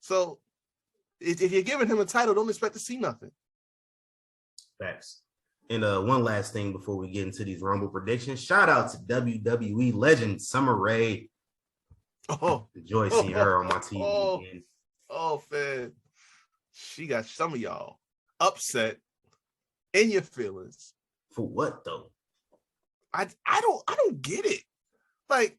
So if you're giving him a title, don't expect to see nothing. Facts. And one last thing before we get into these Rumble predictions. Shout out to WWE legend Summer Rae. Enjoy seeing her on my TV again. Man. She got some of y'all upset in your feelings. For what though? I don't get it. Like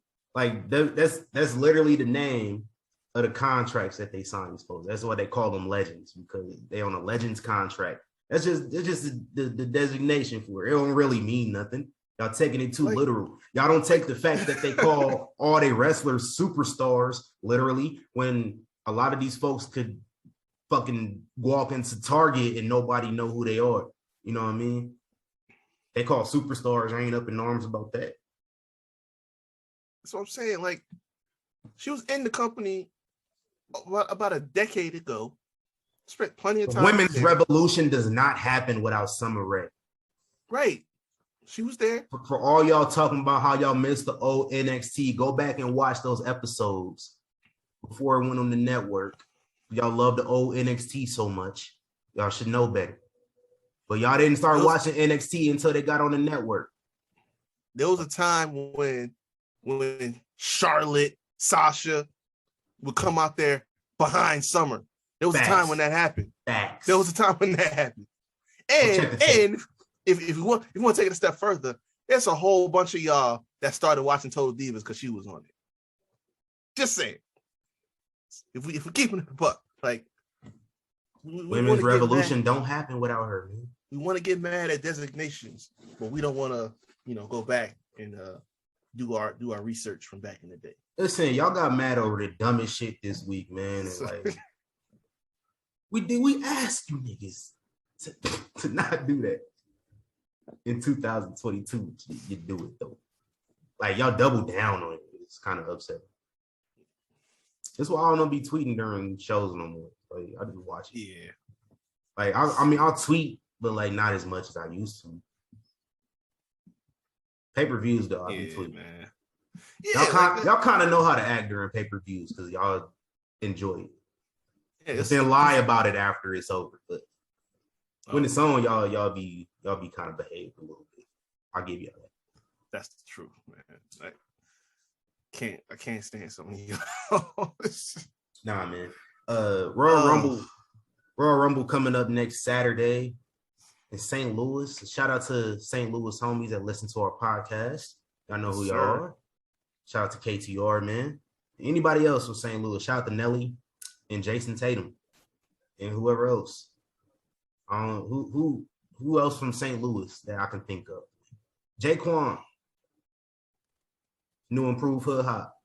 that's literally the name of the contracts that they sign these folks. That's why they call them legends, because they on a legends contract. It's just the designation for it. It don't really mean nothing. Y'all taking it too literal. Y'all don't take the fact that they call all their wrestlers superstars literally, when a lot of these folks could fucking walk into Target and nobody know who they are. You know what I mean? They call superstars. I ain't up in arms about that. That's what I'm saying. Like, she was in the company about a decade ago. Spent plenty of time. Women's revolution does not happen without Summer Rae. Right. She was there. For all y'all talking about how y'all missed the old NXT, go back and watch those episodes before it went on the network. Y'all love the old NXT so much. Y'all should know better. But y'all didn't start watching NXT until they got on the network. There was a time when Charlotte, Sasha would come out there behind Summer. There was a time when that happened. Facts. There was a time when that happened. And if you want to take it a step further, there's a whole bunch of y'all that started watching Total Divas because she was on it. Just saying. If we're keeping it a buck, like women's revolution don't happen without her, man. We want to get mad at designations, but we don't want to, go back and do our research from back in the day. Listen, y'all got mad over the dumbest shit this week, man. And like, we asked you niggas to not do that in 2022. You do it though. Like, y'all double down on it. It's kind of upsetting. That's why I don't be tweeting during shows no more. Like, I just watch it. Yeah. Like, I'll tweet, but like not as much as I used to. Pay-per-views though, I be tweeting. Man. Yeah, y'all kind of know how to act during pay-per-views because y'all enjoy it. Yeah, then lie about it after it's over. But when it's on, y'all be kind of behaved a little bit. I'll give you that. That's the truth, man. Like, I can't stand some of y'all. Nah, man. Royal Rumble coming up next Saturday in St. Louis. Shout out to St. Louis homies that listen to our podcast. Y'all know who y'all are. Shout out to KTR, man. Anybody else from St. Louis? Shout out to Nelly and Jason Tatum and whoever else. Who else from St. Louis that I can think of? Jaquan. New improved hood hop.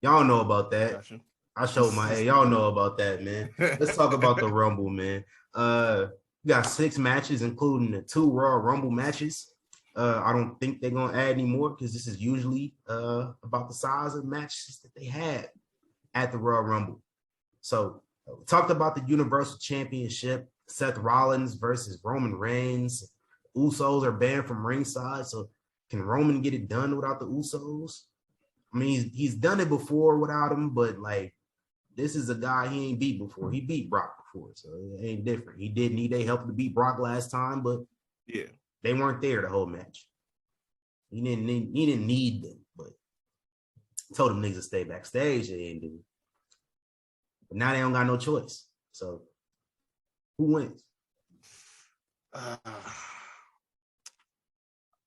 Y'all know about that. Gotcha. I showed my y'all know about that, man. Let's talk about the Rumble, man. We got 6 matches, including the 2 Royal Rumble matches. I don't think they're gonna add any more because this is usually about the size of matches that they had at the Royal Rumble. So we talked about the Universal Championship, Seth Rollins versus Roman Reigns. Usos are banned from ringside, so can Roman get it done without the Usos? I mean, he's done it before without them, but like, this is a guy he ain't beat before. He beat Brock before, so it ain't different. He did need their help to beat Brock last time, but yeah, they weren't there the whole match. He didn't need them, but told them niggas to stay backstage. They didn't do it. But now they don't got no choice. So who wins?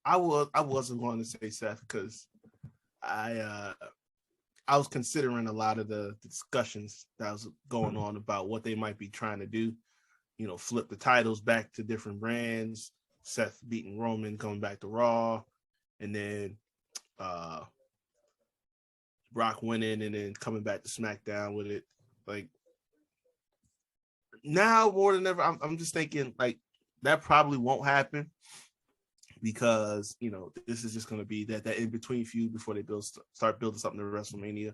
I wasn't going to say Seth because I was considering a lot of the discussions that was going on about what they might be trying to do. Flip the titles back to different brands. Seth beating Roman, coming back to Raw, and then Brock winning and then coming back to SmackDown with it. Like, now more than ever, I'm just thinking like that probably won't happen because this is just going to be that in between feud before they start building something to WrestleMania.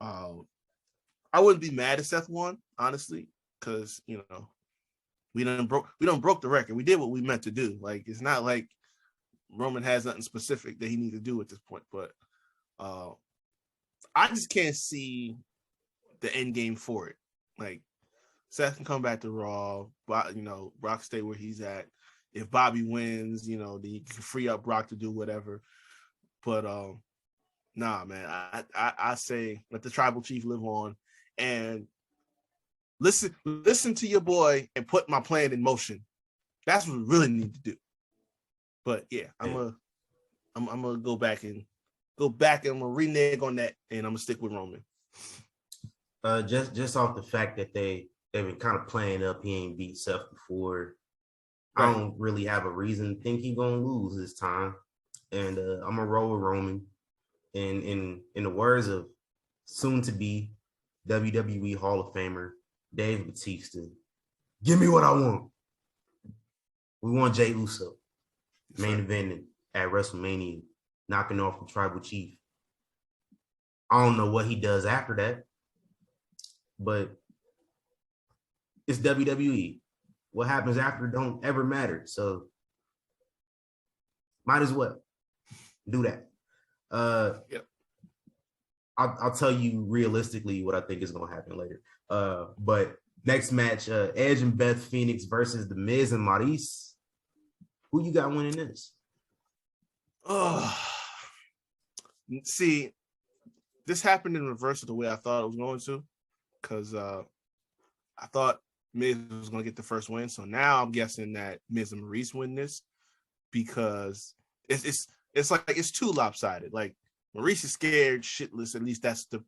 I wouldn't be mad if Seth won, honestly, because we done broke the record. We did what we meant to do. Like, it's not like Roman has nothing specific that he needs to do at this point, but I just can't see the end game for it. Like, Seth can come back to Raw, but Brock stay where he's at. If Bobby wins, then you can free up Brock to do whatever. But nah, man, I say let the tribal chief live on and listen to your boy and put my plan in motion. That's what we really need to do. But yeah, I'm gonna go back and I'm gonna renege on that, and I'm gonna stick with Roman. Just off the fact that they've been kind of playing up, he ain't beat Seth before. Right. I don't really have a reason to think he's gonna lose this time, and I'm gonna roll with Roman. And in the words of soon to be WWE Hall of Famer Dave Bautista, give me what I want. We want Jey Uso main eventing at WrestleMania, knocking off the Tribal Chief. I don't know what he does after that, but it's WWE. What happens after don't ever matter. So might as well do that. Yep. I'll tell you realistically what I think is gonna happen later. But next match, Edge and Beth Phoenix versus The Miz and Marise. Who you got winning this? Oh, see, this happened in reverse of the way I thought it was going to, because I thought Miz was going to get the first win. So now I'm guessing that Miz and Maurice win this, because it's like it's too lopsided. Like, Maurice is scared shitless. At least that's the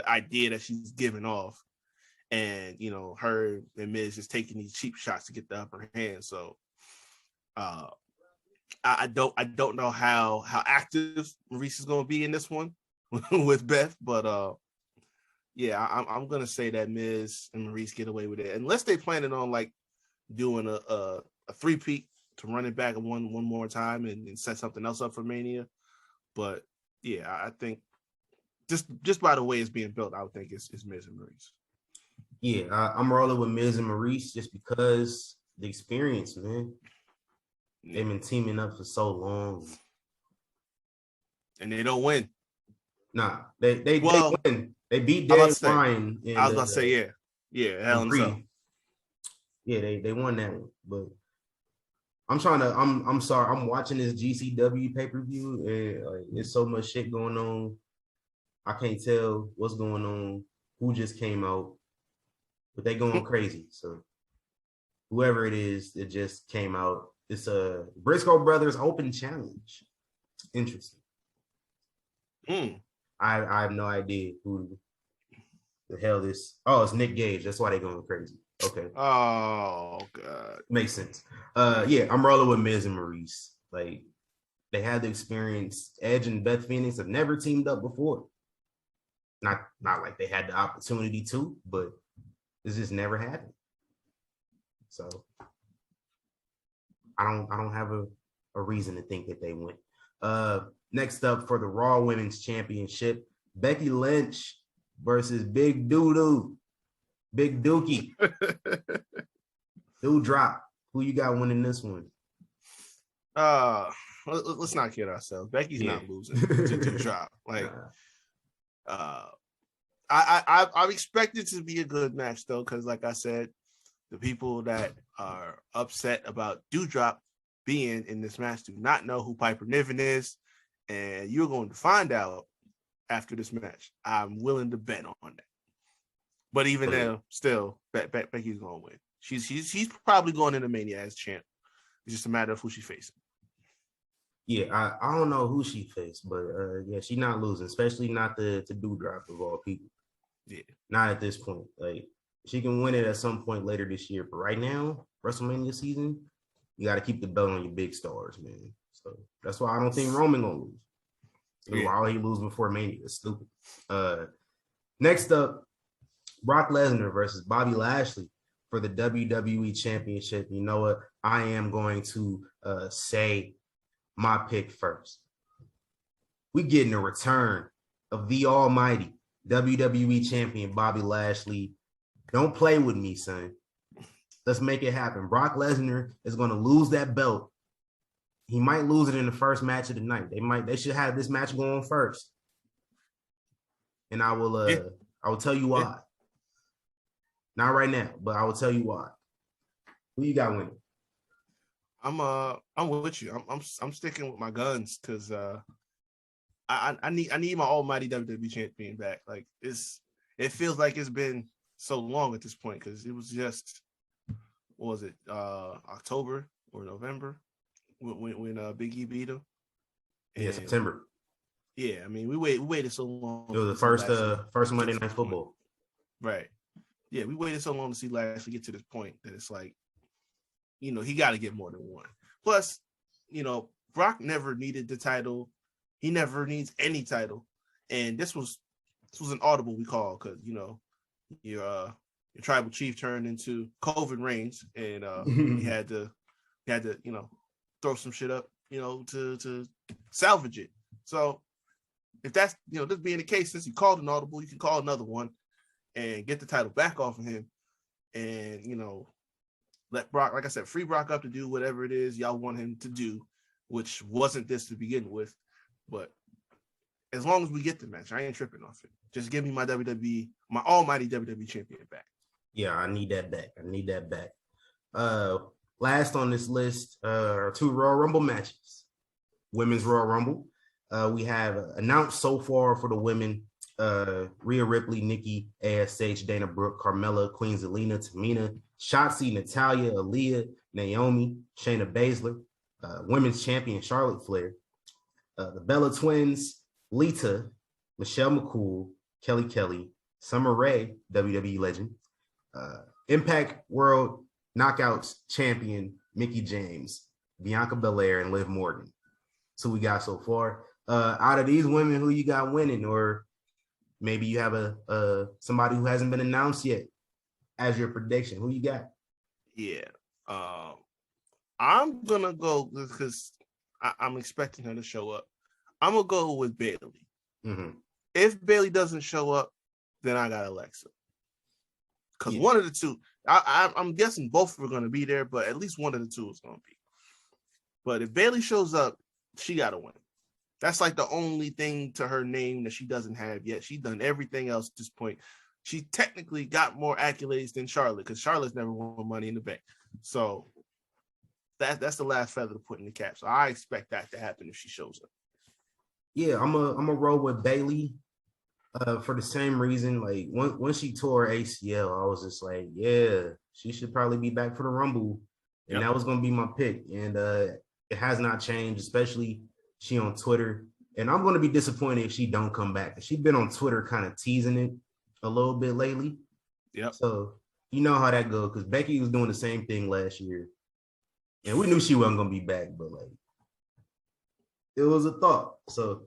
idea that she's giving off, and her and Miz is taking these cheap shots to get the upper hand. So I don't know how active Maurice is going to be in this one with Beth, but yeah, I'm gonna say that Miz and Maurice get away with it, unless they planning on like doing a 3-peat to run it back one more time and set something else up for Mania. But yeah, I think just by the way it's being built, I would think it's Miz and Maurice. Yeah, I'm rolling with Miz and Maurice just because the experience, man. They've been teaming up for so long, and they don't win. Nah, they win. They beat Daniel Bryan. I was about to say, yeah, Hell in a Cell. Yeah, they won that one. But I'm sorry. I'm watching this GCW pay-per-view, and like, there's so much shit going on. I can't tell what's going on. Who just came out, but they going crazy. So whoever it is that just came out. It's a Briscoe Brothers Open Challenge. Interesting. I have no idea who the hell this. Oh, it's Nick Gage. That's why they're going crazy. Okay. Oh God. Makes sense. Yeah, I'm rolling with Miz and Maurice. Like, they had the experience. Edge and Beth Phoenix have never teamed up before. Not like they had the opportunity to, but this just never happened. So I don't have a reason to think that they win. Next up for the Raw Women's Championship, Becky Lynch versus Big Doo-Doo. Big Dookie. Doudrop. Who you got winning this one? Let's not kid ourselves. Becky's not losing to Doudrop. Like, I expect it to be a good match though, because like I said, the people that are upset about Doudrop being in this match do not know who Piper Niven is, and you're going to find out after this match. I'm willing to bet on that. But even then, still, Becky's going to win. She's probably going into Mania as champ. It's just a matter of who she's facing. Yeah, I don't know who she faced, but yeah, she's not losing, especially not to Doudrop of all people. Yeah, not at this point. Like, she can win it at some point later this year, but right now, WrestleMania season, you got to keep the belt on your big stars, man. So that's why I don't think Roman gonna lose. Yeah. Why would he lose before Mania? It's stupid. Next up, Brock Lesnar versus Bobby Lashley for the WWE Championship. You know what? I am going to say my pick first. We getting a return of the almighty WWE Champion Bobby Lashley. Don't play with me, son. Let's make it happen. Brock Lesnar is going to lose that belt. He might lose it in the first match of the night. They should have this match going first. and I will tell you why. Yeah. Not right now, but I will tell you why. Who you got winning? I'm with you. I'm sticking with my guns because I need my almighty WWE champion back. Like it feels like it's been so long at this point because it was just, what was it, October or November when Big E beat him. Yeah, September. Yeah, I mean we waited so long. It was the first Monday Night Football. Right. Yeah, we waited so long to see Lashley get to this point that it's like, he got to get more than one. Plus, Brock never needed the title. He never needs any title. And this was an audible we call because, your tribal chief turned into COVID Reigns and he had to throw some shit up, to salvage it. So if that's, this being the case, since he called an audible, you can call another one and get the title back off of him and, let Brock, like I said, free Brock up to do whatever it is y'all want him to do, which wasn't this to begin with. But as long as we get the match, I ain't tripping off it. Just give me my WWE, my almighty WWE champion back. Yeah, I need that back. Last on this list are 2 Royal Rumble matches. Women's Royal Rumble. We have announced so far for the women, Rhea Ripley, Nikki, ASH, Dana Brooke, Carmella, Queen Zelina, Tamina, Shotzi, Natalya, Aaliyah, Naomi, Shayna Baszler, women's champion Charlotte Flair, the Bella Twins, Lita, Michelle McCool, Kelly, Summer Rae, WWE legend, Impact World Knockouts champion Mickie James, Bianca Belair, and Liv Morgan. So we got so far. Out of these women, who you got winning, or maybe you have a somebody who hasn't been announced yet as your prediction? Who you got? Yeah, I'm gonna go because I'm expecting her to show up. I'm gonna go with Bayley. Mm-hmm. If Bayley doesn't show up, then I got Alexa. Because one of the two, I'm guessing both are gonna be there, but at least one of the two is gonna be. But if Bayley shows up, she gotta win. That's like the only thing to her name that she doesn't have yet. She's done everything else at this point. She technically got more accolades than Charlotte because Charlotte's never won Money in the Bank. So that's the last feather to put in the cap. So I expect that to happen if she shows up. Yeah, I'm a roll with Bayley for the same reason. Like when she tore ACL, I was just like, yeah, she should probably be back for the Rumble, and that was gonna be my pick. And it has not changed, especially she on Twitter. And I'm gonna be disappointed if she don't come back. She's been on Twitter kind of teasing it a little bit lately. Yep. So you know how that goes, because Becky was doing the same thing last year. And we knew she wasn't gonna be back, but like it was a thought. So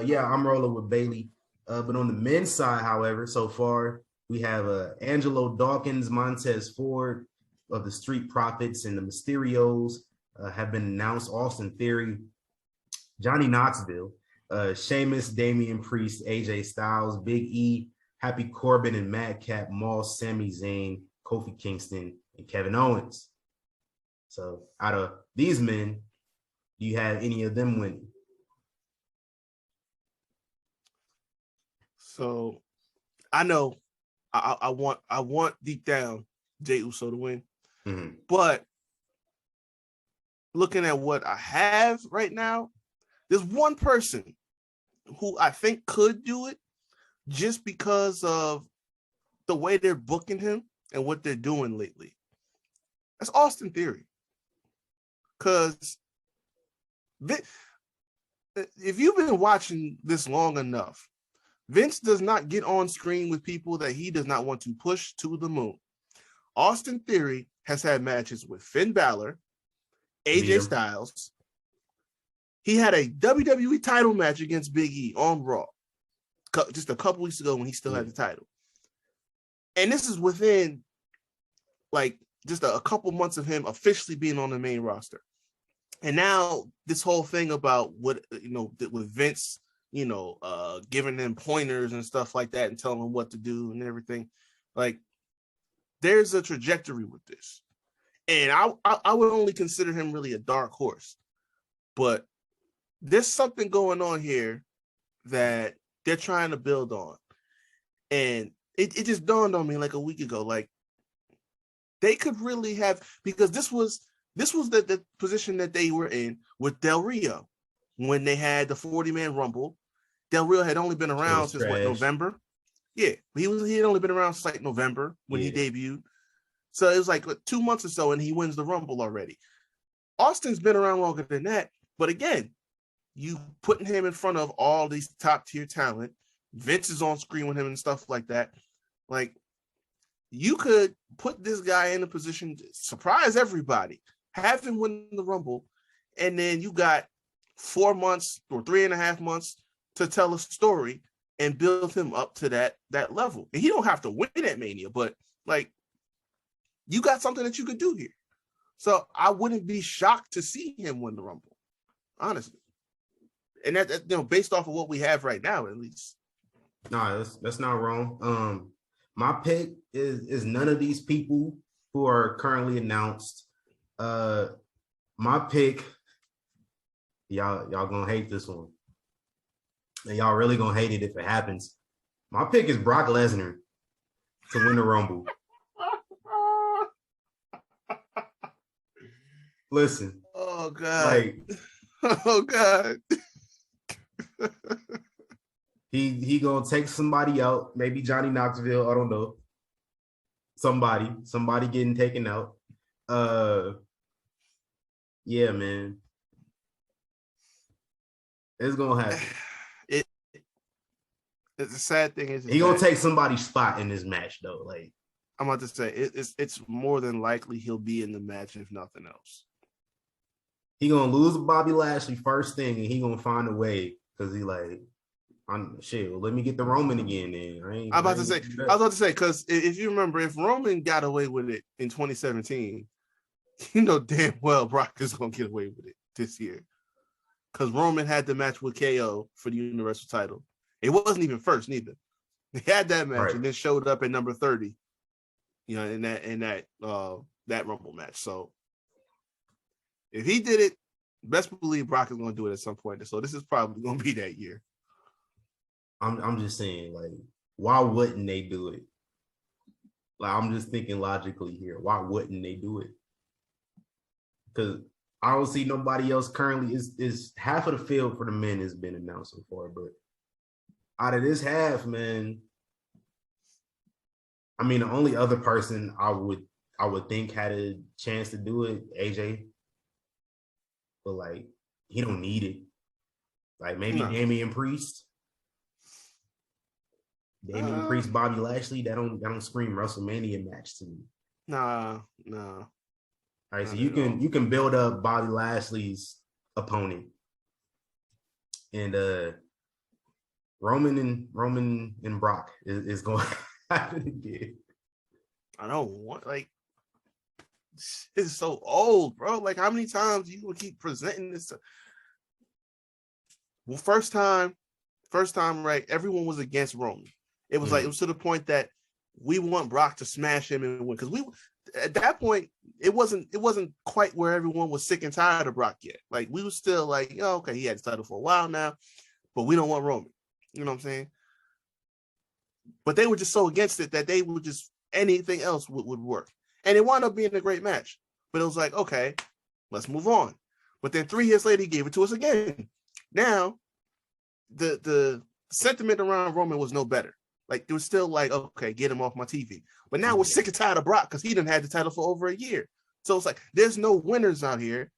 yeah, I'm rolling with Bayley. But on the men's side, however, so far we have Angelo Dawkins, Montez Ford of the Street Profits, and the Mysterios have been announced. Austin Theory, Johnny Knoxville, Sheamus, Damian Priest, AJ Styles, Big E, Happy Corbin, and Madcap Moss, Sami Zayn, Kofi Kingston, and Kevin Owens. So out of these men, do you have any of them winning? So I know I want deep down Jey Uso to win. Mm-hmm. But looking at what I have right now, there's one person who I think could do it just because of the way they're booking him and what they're doing lately. That's Austin Theory. Because if you've been watching this long enough, Vince does not get on screen with people that he does not want to push to the moon. Austin Theory has had matches with Finn Balor, AJ Styles. He had a WWE title match against Big E on Raw just a couple weeks ago when he still had the title. And this is within like just a couple months of him officially being on the main roster. And now this whole thing about what, with Vince, giving them pointers and stuff like that and telling them what to do and everything. Like, there's a trajectory with this. And I would only consider him really a dark horse. But there's something going on here that they're trying to build on. And it just dawned on me like a week ago, like they could really have, because this was the position that they were in with Del Rio when they had the 40-man Rumble. Del Rio had only been around since what, November? Yeah, he had only been around since like November when he debuted. So it was like 2 months or so, and he wins the Rumble already. Austin's been around longer than that, but again, you putting him in front of all these top tier talent. Vince is on screen with him and stuff like that. Like, you could put this guy in a position to surprise everybody, have him win the Rumble, and then you got 4 months or 3.5 months to tell a story and build him up to that level. And he don't have to win at Mania, but like, you got something that you could do here. So I wouldn't be shocked to see him win the Rumble, honestly. And that based off of what we have right now, at least. No, that's not wrong. My pick is none of these people who are currently announced. My pick, y'all gonna hate this one, and y'all really gonna hate it if it happens. My pick is Brock Lesnar to win the Rumble. Listen. Oh God. Oh God. He gonna take somebody out, maybe Johnny Knoxville, I don't know. Somebody getting taken out. Yeah, man. It's gonna happen. It's a sad thing is he gonna take somebody's spot in this match though. Like, I'm about to say, it's more than likely he'll be in the match if nothing else. He gonna lose Bobby Lashley first thing, and he gonna find a way because he like, well, let me get the Roman again. Then I was about to say, because if you remember, if Roman got away with it in 2017, you know damn well Brock is gonna get away with it this year. Because Roman had the match with KO for the Universal title. It wasn't even first neither. They had that match and then showed up at number 30, you know, in that Rumble match. So if he did it, best believe Brock is going to do it at some point. So this is probably going to be that year. I'm just saying, like, why wouldn't they do it? Like, I'm just thinking logically here. Why wouldn't they do it? Because I don't see nobody else currently. Is half of the field for the men has been announced so far, but out of this half, man, I mean, the only other person I would think had a chance to do it, AJ, but like, he don't need it. Like, maybe Damian Priest. Priest, Bobby Lashley, that don't scream WrestleMania match to me. Nah. All right, so you can build up Bobby Lashley's opponent, and Roman and Brock is going to happen again. I don't want, like, it's so old, bro. Like, how many times you gonna keep presenting this? Well, first time, right? Everyone was against Roman. It was like, it was to the point that we want Brock to smash him and win, because at that point it wasn't quite where everyone was sick and tired of Brock yet. Like, we were still like, oh, okay, he had the title for a while now, but we don't want Roman. You know what I'm saying? But they were just so against it that they would just, anything else would work. And it wound up being a great match. But it was like, okay, let's move on. But then 3 years later, he gave it to us again. Now, the sentiment around Roman was no better. Like, it was still like, okay, get him off my TV. But now we're sick and tired of Brock because he done had the title for over a year. So it's like, there's no winners out here.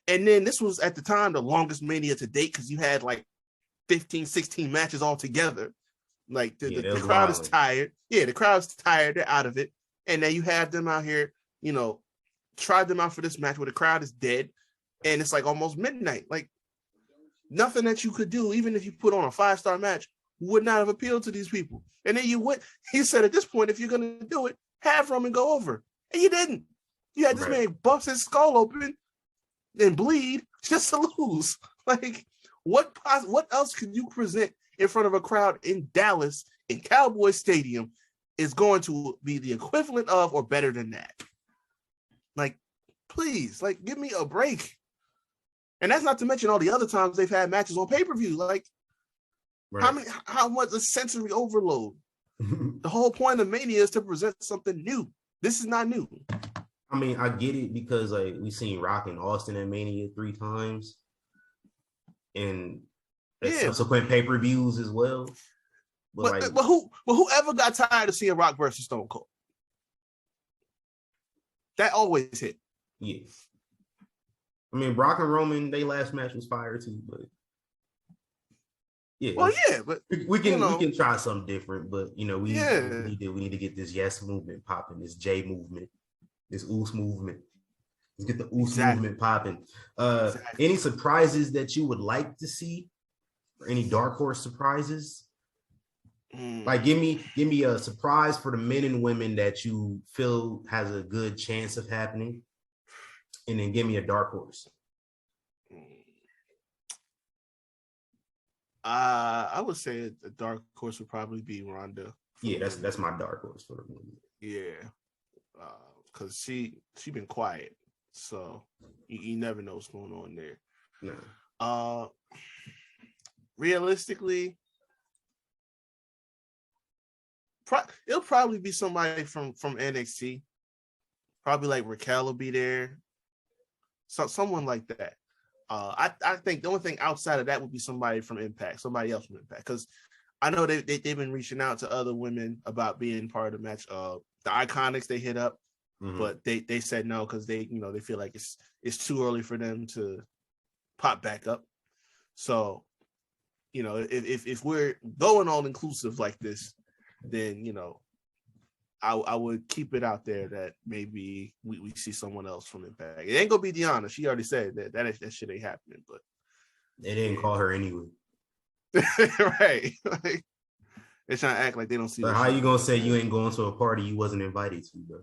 And then this was, at the time, the longest Mania to date, because you had like 15, 16 matches all together. Like, the crowd is tired. Yeah, the crowd's tired. They're out of it. And then you have them out here, you know, tried them out for this match where the crowd is dead. And it's like almost midnight. Like, nothing that you could do, even if you put on a 5-star match, would not have appealed to these people. And then he said, at this point, if you're going to do it, have Roman go over. And you didn't. You had this man bust his skull open and bleed just to lose. Like, what else could you present in front of a crowd in Dallas, in Cowboy Stadium, is going to be the equivalent of or better than that? Like, please, like, give me a break. And that's not to mention all the other times they've had matches on pay-per-view. Like, how much a sensory overload? The whole point of Mania is to present something new. This is not new. I mean, I get it because like we seen Rock and Austin at Mania 3 times, and subsequent pay-per-views as well. But whoever got tired of seeing Rock versus Stone Cold? That always hit. Yeah. I mean, Brock and Roman, they last match was fire too, but yeah. Well, yeah, but we can try something different, but we need to get this yes movement popping, this J movement, this Oos movement. Let's get the Oos movement popping. Any surprises that you would like to see, or any dark horse surprises? Like give me a surprise for the men and women that you feel has a good chance of happening, and then give me a dark horse. I would say the dark horse would probably be Ronda. Yeah, that's my dark horse for the women. Yeah, because she been quiet, so you never know what's going on there. No. Realistically, it'll probably be somebody from NXT. Probably like Raquel will be there. So someone like that. I think the only thing outside of that would be somebody from Impact, somebody else from Impact, because I know they've been reaching out to other women about being part of the match. The Iconics they hit up, but they said no because they feel like it's too early for them to pop back up. So, if we're going all inclusive like this, then I would keep it out there that maybe we see someone else from Impact. It ain't gonna be Deanna. She already said that shit ain't happening. But they didn't call her anyway. Right? Like, they're trying to act like they don't see. But how you gonna say you ain't going to a party you wasn't invited to, bro?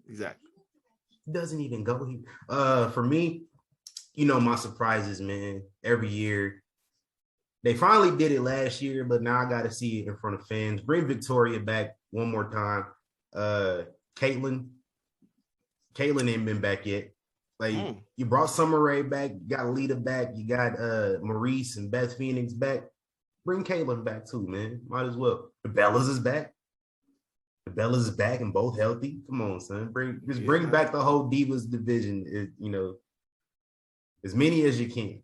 Exactly. Doesn't even go here. For me, my surprises, man. Every year. They finally did it last year, but now I got to see it in front of fans. Bring Victoria back one more time. Caitlyn ain't been back yet. Like you brought Summer Rae back, you got Lita back, you got Marise and Beth Phoenix back. Bring Caitlyn back too, man. Might as well. The Bellas is back. The Bellas is back and both healthy. Come on, son. Bring back the whole Divas division. As many as you can.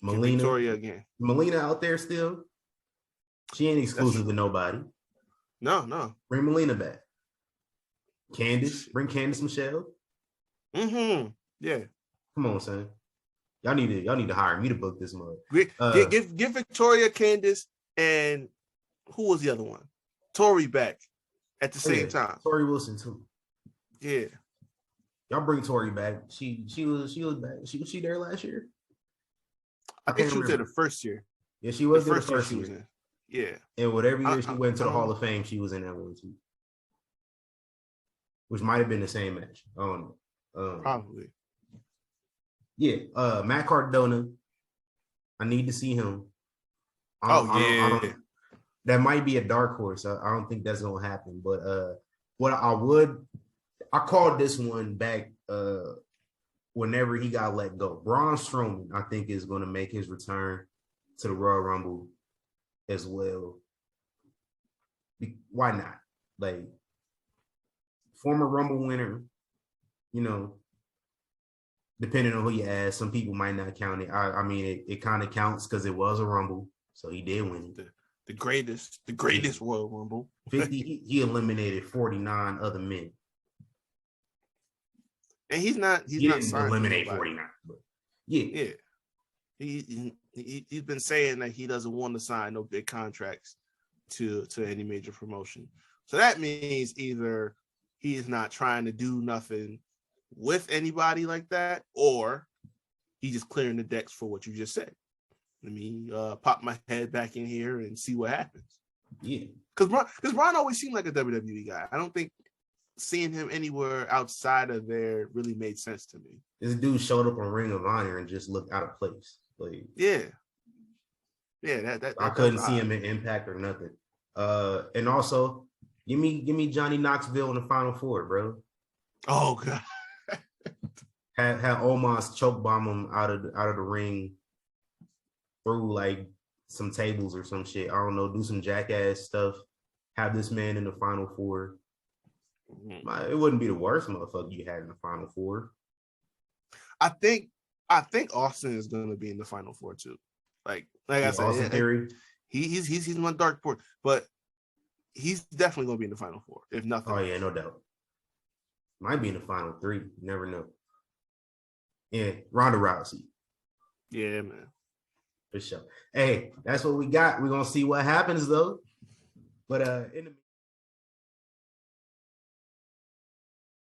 Melina, Victoria again. Melina out there still. She ain't exclusive to nobody. No. Bring Melina back. Candice, bring Candice Michelle. Yeah. Come on, son. Y'all need to hire me to book this month. Give Victoria, Candice, and who was the other one? Tori back at the same time. Tori Wilson too. Yeah. Y'all bring Tori back. She was back. Was she there last year? I think she was there the first year. Yeah, she was the there first year. She was in. Yeah. And whatever year she went to the Hall of Fame, she was in that one too. Which might have been the same match. I don't know. Probably. Yeah. Matt Cardona. I need to see him. I that might be a dark horse. I don't think that's gonna happen. But I called this one back whenever he got let go. Braun Strowman, I think, is going to make his return to the Royal Rumble as well. Why not? Like, former Rumble winner, depending on who you ask, some people might not count it. I mean, it kind of counts because it was a Rumble, so he did win it. The greatest Royal Rumble. 50, he eliminated 49 other men. And he's not eliminate 49. But yeah. He's been saying that he doesn't want to sign no big contracts to any major promotion. So that means either he is not trying to do nothing with anybody like that, or he's just clearing the decks for what you just said. Let me pop my head back in here and see what happens. Yeah. Because Braun always seemed like a WWE guy. I don't think seeing him anywhere outside of there really made sense to me. This dude showed up on Ring of Honor and just looked out of place. Like, that I couldn't see him in Impact or nothing. And also, give me Johnny Knoxville in the Final Four, bro. Oh god. Had Omos choke bomb him out of the ring through like some tables or some shit. I don't know, do some jackass stuff. Have this man in the final four. It wouldn't be the worst motherfucker you had in the final four. I think Austin is going to be in the final four too. Like I said, Austin Theory. He's my dark horse, but he's definitely going to be in the final four, if nothing. Oh yeah, no doubt. Might be in the final three. You never know. Yeah, Ronda Rousey. Yeah, man. For sure. Hey, that's what we got. We're gonna see what happens though. But in the